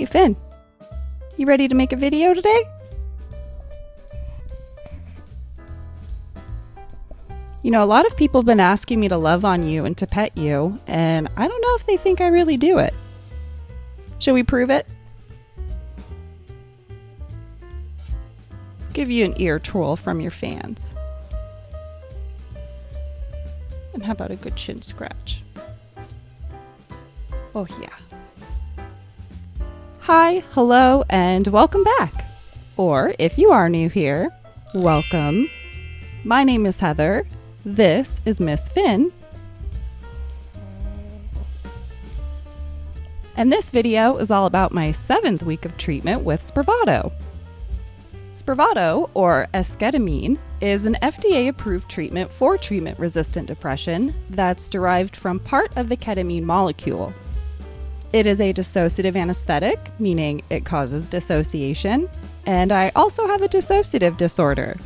Hey Finn, you ready to make a video today? You know, a lot of people have been asking me to love on you and to pet you, and I don't know if they think I really do it. Shall we prove it? Give you an ear twirl from your fans. And how about a good chin scratch? Oh yeah. Hi, hello, and welcome back. Or if you are new here, welcome. My name is Heather. This is Miss Finn. And this video is all about my 7th week of treatment with Spravato. Spravato, or esketamine, is an FDA-approved treatment for treatment-resistant depression that's derived from part of the ketamine molecule. It is a dissociative anesthetic, meaning it causes dissociation, and I also have a dissociative disorder.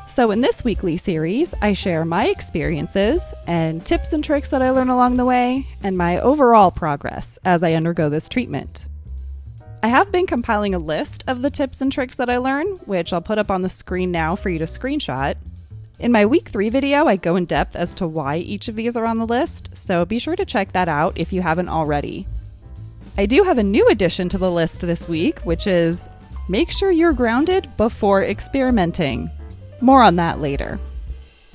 So in this weekly series, I share my experiences and tips and tricks that I learn along the way, and my overall progress as I undergo this treatment. I have been compiling a list of the tips and tricks that I learn, which I'll put up on the screen now for you to screenshot. In my week 3 video, I go in depth as to why each of these are on the list, so be sure to check that out if you haven't already. I do have a new addition to the list this week, which is make sure you're grounded before experimenting. More on that later.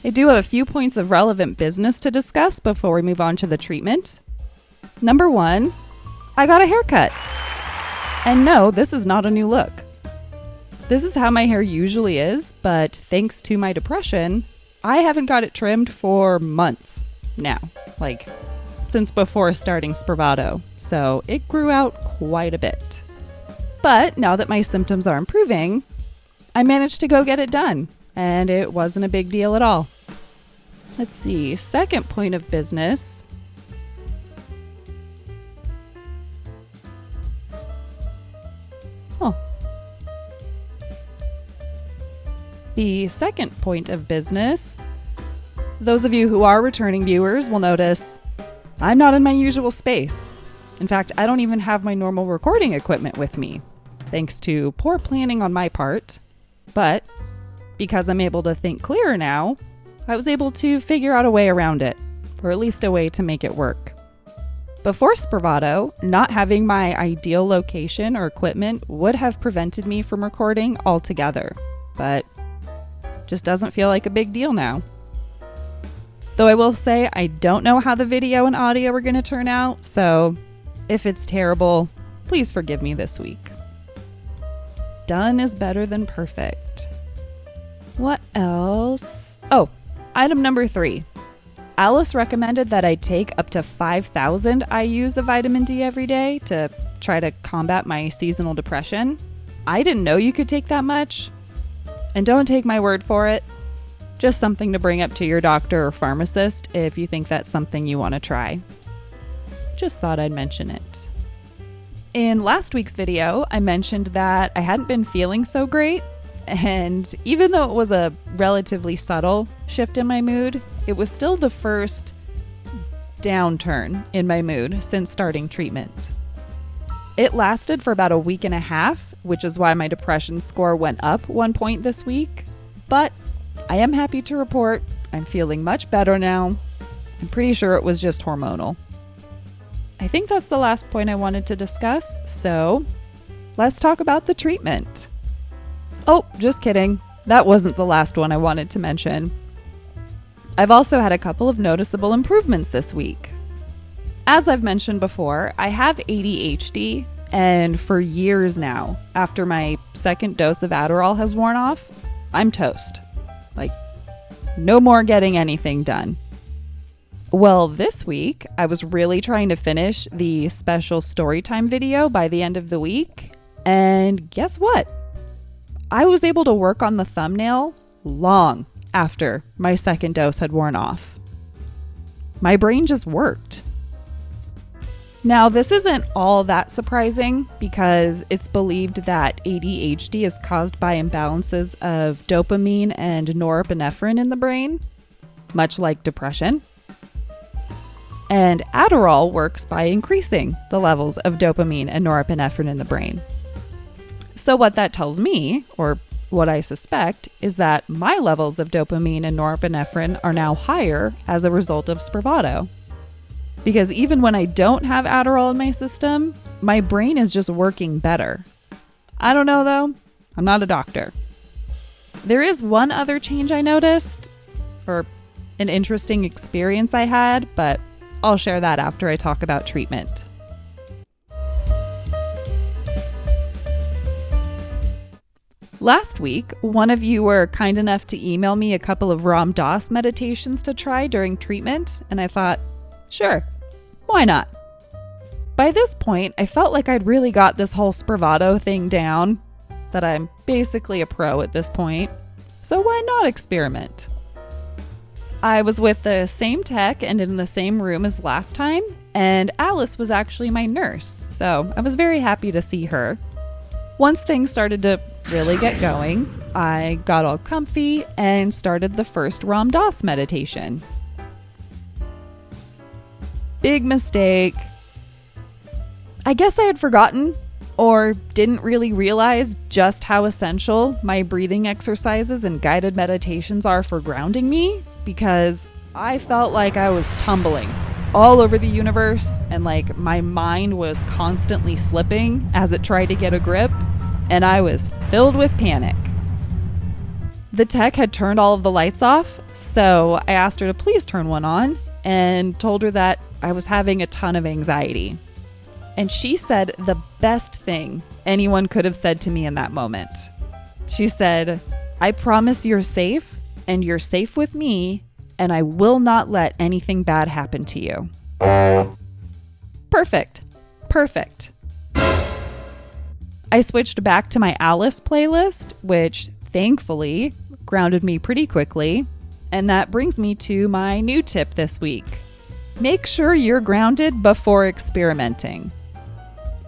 I do have a few points of relevant business to discuss before we move on to the treatment. Number 1, I got a haircut. And no, this is not a new look. This is how my hair usually is, but thanks to my depression, I haven't got it trimmed for months now. Since before starting Spravato, so it grew out quite a bit. But now that my symptoms are improving, I managed to go get it done, and it wasn't a big deal at all. Let's see, second point of business. The second point of business, those of you who are returning viewers will notice I'm not in my usual space. In fact, I don't even have my normal recording equipment with me, thanks to poor planning on my part. But because I'm able to think clearer now, I was able to figure out a way around it, or at least a way to make it work. Before Spravato, not having my ideal location or equipment would have prevented me from recording altogether, but just doesn't feel like a big deal now. Though I will say I don't know how the video and audio are going to turn out, so if it's terrible, please forgive me this week. Done is better than perfect. What else? Oh, item number 3. Alice recommended that I take up to 5,000 IUs of vitamin D every day to try to combat my seasonal depression. I didn't know you could take that much. And don't take my word for it. Just something to bring up to your doctor or pharmacist if you think that's something you want to try. Just thought I'd mention it. In last week's video, I mentioned that I hadn't been feeling so great, and even though it was a relatively subtle shift in my mood, it was still the first downturn in my mood since starting treatment. It lasted for about a week and a half, which is why my depression score went up 1 point this week, but I am happy to report I'm feeling much better now. I'm pretty sure it was just hormonal. I think that's the last point I wanted to discuss, so let's talk about the treatment. Oh, just kidding. That wasn't the last one I wanted to mention. I've also had a couple of noticeable improvements this week. As I've mentioned before, I have ADHD, and for years now, after my second dose of Adderall has worn off, I'm toast. No more getting anything done. Well, this week, I was really trying to finish the special storytime video by the end of the week, and guess what? I was able to work on the thumbnail long after my second dose had worn off. My brain just worked. Now, this isn't all that surprising because it's believed that ADHD is caused by imbalances of dopamine and norepinephrine in the brain, much like depression. And Adderall works by increasing the levels of dopamine and norepinephrine in the brain. So what that tells me, or what I suspect, is that my levels of dopamine and norepinephrine are now higher as a result of Spravato. Because even when I don't have Adderall in my system, my brain is just working better. I don't know though. I'm not a doctor. There is one other change I noticed, or an interesting experience I had, but I'll share that after I talk about treatment. Last week, one of you were kind enough to email me a couple of Ram Dass meditations to try during treatment, and I thought, sure, why not? By this point, I felt like I'd really got this whole Spravato thing down, that I'm basically a pro at this point, so why not experiment? I was with the same tech and in the same room as last time, and Alice was actually my nurse, so I was very happy to see her. Once things started to really get going, I got all comfy and started the first Ram Dass meditation. Big mistake. I guess I had forgotten or didn't really realize just how essential my breathing exercises and guided meditations are for grounding me, because I felt like I was tumbling all over the universe and like my mind was constantly slipping as it tried to get a grip, and I was filled with panic. The tech had turned all of the lights off, so I asked her to please turn one on and told her that I was having a ton of anxiety. And she said the best thing anyone could have said to me in that moment. She said, "I promise you're safe, and you're safe with me, and I will not let anything bad happen to you." Perfect. Perfect. I switched back to my Alice playlist, which thankfully grounded me pretty quickly. And that brings me to my new tip this week. Make sure you're grounded before experimenting.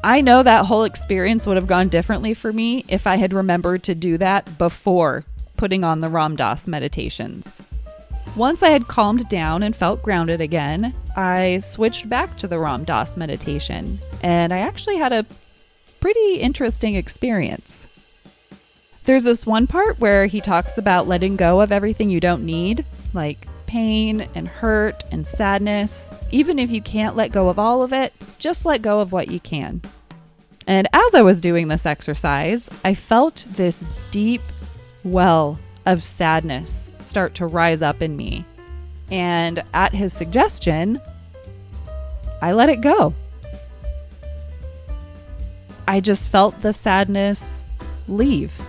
I know that whole experience would have gone differently for me if I had remembered to do that before putting on the Ram Dass meditations. Once I had calmed down and felt grounded again, I switched back to the Ram Dass meditation, and I actually had a pretty interesting experience. There's this one part where he talks about letting go of everything you don't need, like pain and hurt and sadness. Even if you can't let go of all of it, just let go of what you can. And as I was doing this exercise, I felt this deep well of sadness start to rise up in me. And at his suggestion, I let it go. I just felt the sadness leave.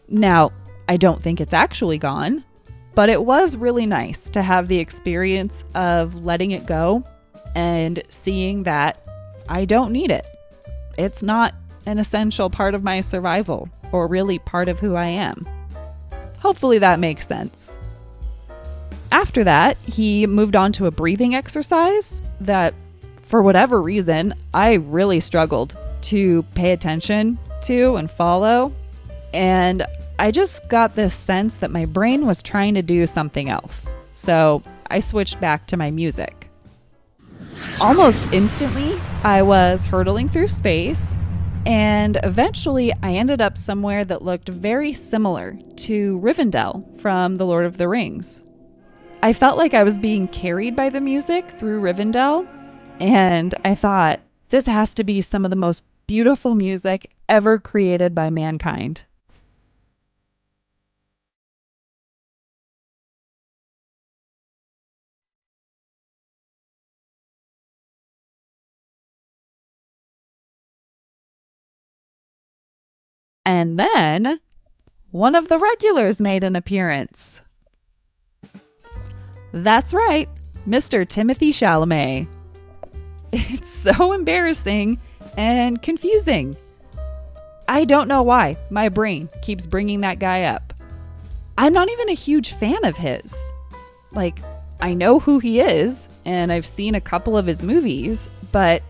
Now, I don't think it's actually gone, but it was really nice to have the experience of letting it go and seeing that I don't need it. It's not an essential part of my survival or really part of who I am. Hopefully that makes sense. After that, he moved on to a breathing exercise that, for whatever reason, I really struggled to pay attention to and follow. And I just got this sense that my brain was trying to do something else. So I switched back to my music. Almost instantly, I was hurtling through space, and eventually I ended up somewhere that looked very similar to Rivendell from The Lord of the Rings. I felt like I was being carried by the music through Rivendell, and I thought, this has to be some of the most beautiful music ever created by mankind. And then one of the regulars made an appearance. That's right, Mr. Timothy Chalamet. It's so embarrassing and confusing. I don't know why my brain keeps bringing that guy up. I'm not even a huge fan of his. Like, I know who he is, and I've seen a couple of his movies, but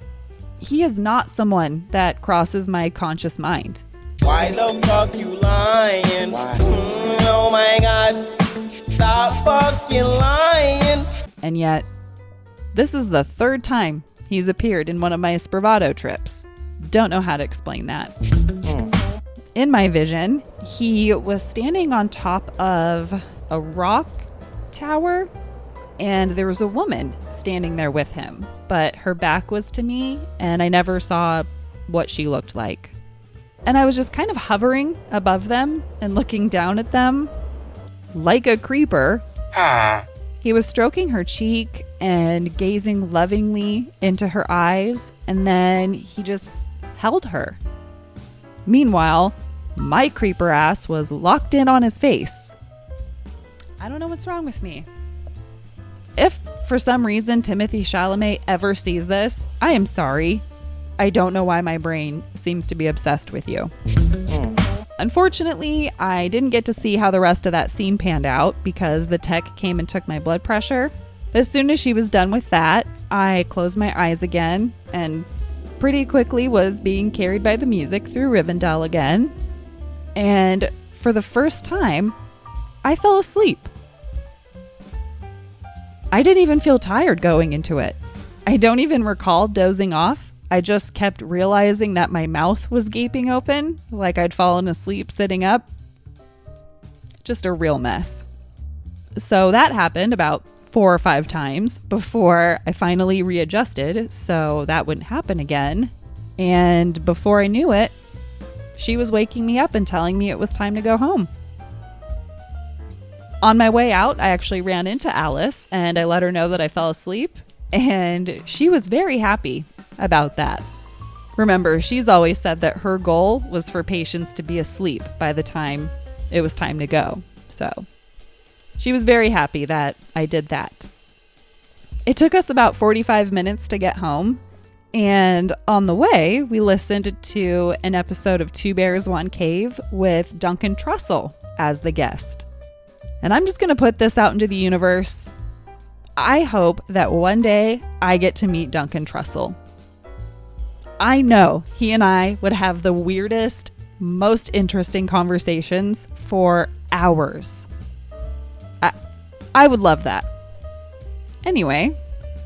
he is not someone that crosses my conscious mind. Why the fuck you lying? Oh my god, stop fucking lying. And yet, This is the third time he's appeared in one of my Spravato trips. Don't know how to explain that. In my vision, he was standing on top of a rock tower, and there was a woman standing there with him, but her back was to me, and I never saw what she looked like. And I was just kind of hovering above them and looking down at them like a creeper. He was stroking her cheek and gazing lovingly into her eyes, and then he just held her. Meanwhile, my creeper ass was locked in on his face. I don't know what's wrong with me. If for some reason Timothée Chalamet ever sees this, I am sorry. I don't know why my brain seems to be obsessed with you. Unfortunately, I didn't get to see how the rest of that scene panned out because the tech came and took my blood pressure. As soon as she was done with that, I closed my eyes again and pretty quickly was being carried by the music through Rivendell again. And for the first time, I fell asleep. I didn't even feel tired going into it. I don't even recall dozing off. I just kept realizing that my mouth was gaping open, like I'd fallen asleep sitting up. Just a real mess. So that happened about 4 or 5 times before I finally readjusted so that wouldn't happen again. And before I knew it, she was waking me up and telling me it was time to go home. On my way out, I actually ran into Alice and I let her know that I fell asleep, and she was very happy about that. Remember, she's always said that her goal was for patients to be asleep by the time it was time to go. So she was very happy that I did that. It took us about 45 minutes to get home, and on the way, we listened to an episode of Two Bears, One Cave with Duncan Trussell as the guest. And I'm just going to put this out into the universe. I hope that one day I get to meet Duncan Trussell. I know he and I would have the weirdest, most interesting conversations for hours. I would love that. Anyway,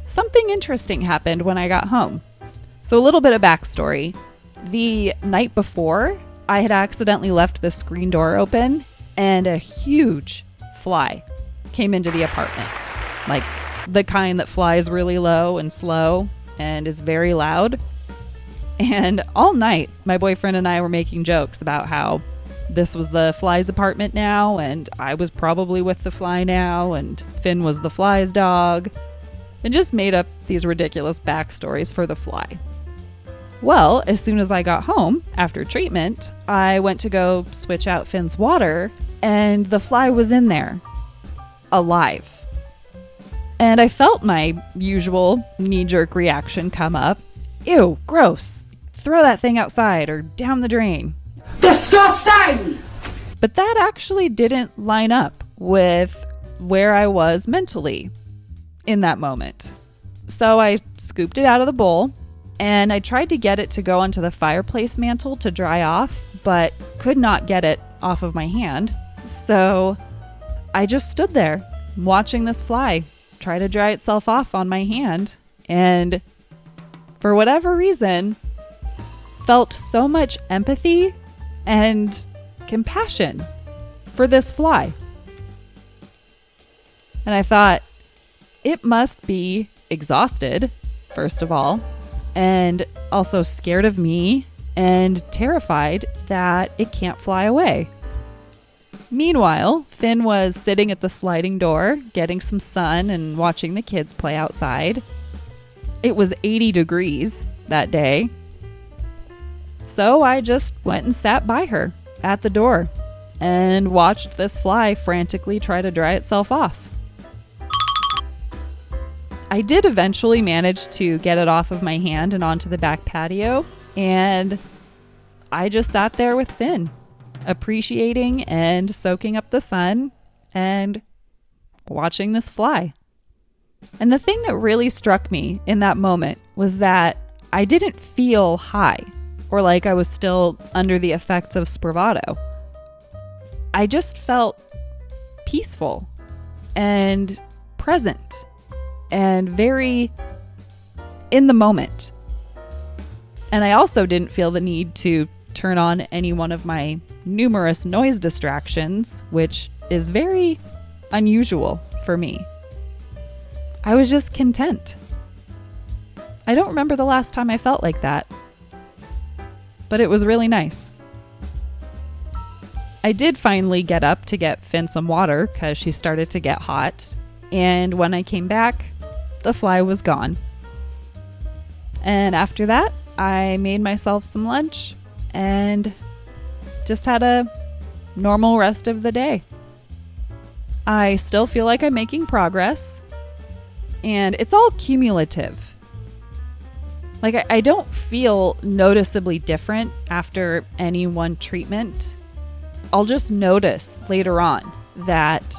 something interesting happened when I got home. So a little bit of backstory. The night before, I had accidentally left the screen door open and a huge fly came into the apartment. Like the kind that flies really low and slow and is very loud. And all night, my boyfriend and I were making jokes about how this was the fly's apartment now, and I was probably with the fly now, and Finn was the fly's dog, and just made up these ridiculous backstories for the fly. Well, as soon as I got home after treatment, I went to go switch out Finn's water, and the fly was in there, alive. And I felt my usual knee-jerk reaction come up. Ew, gross. Throw that thing outside or down the drain. Disgusting! But that actually didn't line up with where I was mentally in that moment. So I scooped it out of the bowl and I tried to get it to go onto the fireplace mantle to dry off, but could not get it off of my hand. So I just stood there watching this fly try to dry itself off on my hand, and for whatever reason, felt so much empathy and compassion for this fly. And I thought, it must be exhausted, first of all, and also scared of me and terrified that it can't fly away. Meanwhile, Finn was sitting at the sliding door, getting some sun and watching the kids play outside. It was 80 degrees that day. So I just went and sat by her at the door and watched this fly frantically try to dry itself off. I did eventually manage to get it off of my hand and onto the back patio, and I just sat there with Finn, appreciating and soaking up the sun and watching this fly. And the thing that really struck me in that moment was that I didn't feel high or like I was still under the effects of Spravato. I just felt peaceful and present and very in the moment. And I also didn't feel the need to turn on any one of my numerous noise distractions, which is very unusual for me. I was just content. I don't remember the last time I felt like that, but it was really nice. I did finally get up to get Finn some water because she started to get hot, and when I came back, the fly was gone. And after that, I made myself some lunch and just had a normal rest of the day. I still feel like I'm making progress, and it's all cumulative. Like, I don't feel noticeably different after any one treatment. I'll just notice later on that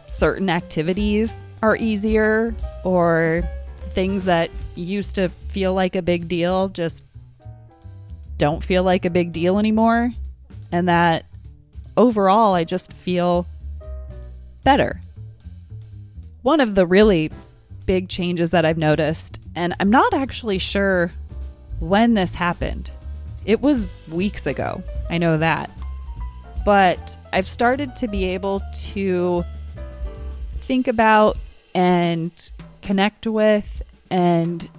certain activities are easier, or things that used to feel like a big deal just don't feel like a big deal anymore. And that overall, I just feel better. One of the really big changes that I've noticed, and I'm not actually sure when this happened. It was weeks ago. I know that. But I've started to be able to think about and connect with and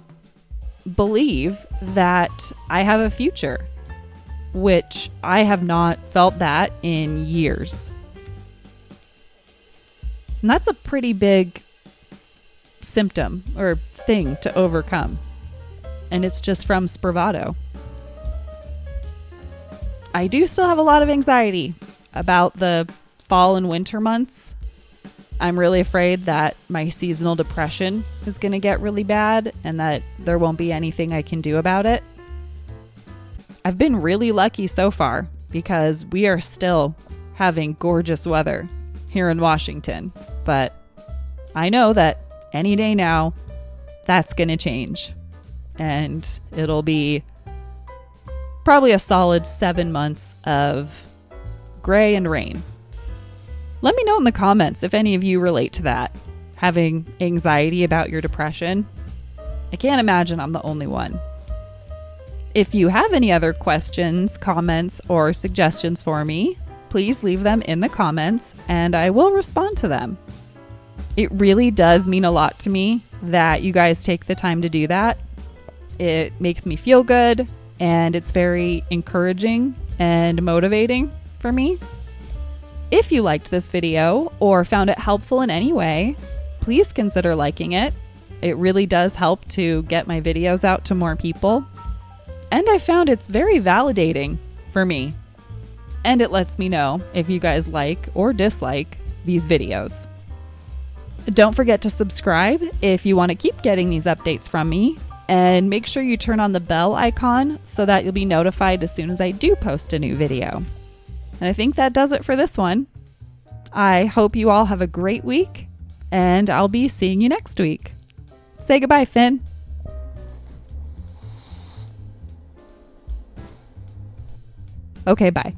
believe that I have a future, which I have not felt that in years. And that's a pretty big symptom or thing to overcome. And it's just from Spravato. I do still have a lot of anxiety about the fall and winter months. I'm really afraid that my seasonal depression is going to get really bad and that there won't be anything I can do about it. I've been really lucky so far because we are still having gorgeous weather here in Washington. But I know that any day now, that's going to change. And it'll be probably a solid 7 months of gray and rain. Let me know in the comments if any of you relate to that, having anxiety about your depression. I can't imagine I'm the only one. If you have any other questions, comments, or suggestions for me, please leave them in the comments and I will respond to them. It really does mean a lot to me that you guys take the time to do that. It makes me feel good and it's very encouraging and motivating for me. If you liked this video or found it helpful in any way, please consider liking it. It really does help to get my videos out to more people. And I found it's very validating for me. And it lets me know if you guys like or dislike these videos. Don't forget to subscribe if you want to keep getting these updates from me. And make sure you turn on the bell icon so that you'll be notified as soon as I do post a new video. And I think that does it for this one. I hope you all have a great week, and I'll be seeing you next week. Say goodbye, Finn. Okay, bye.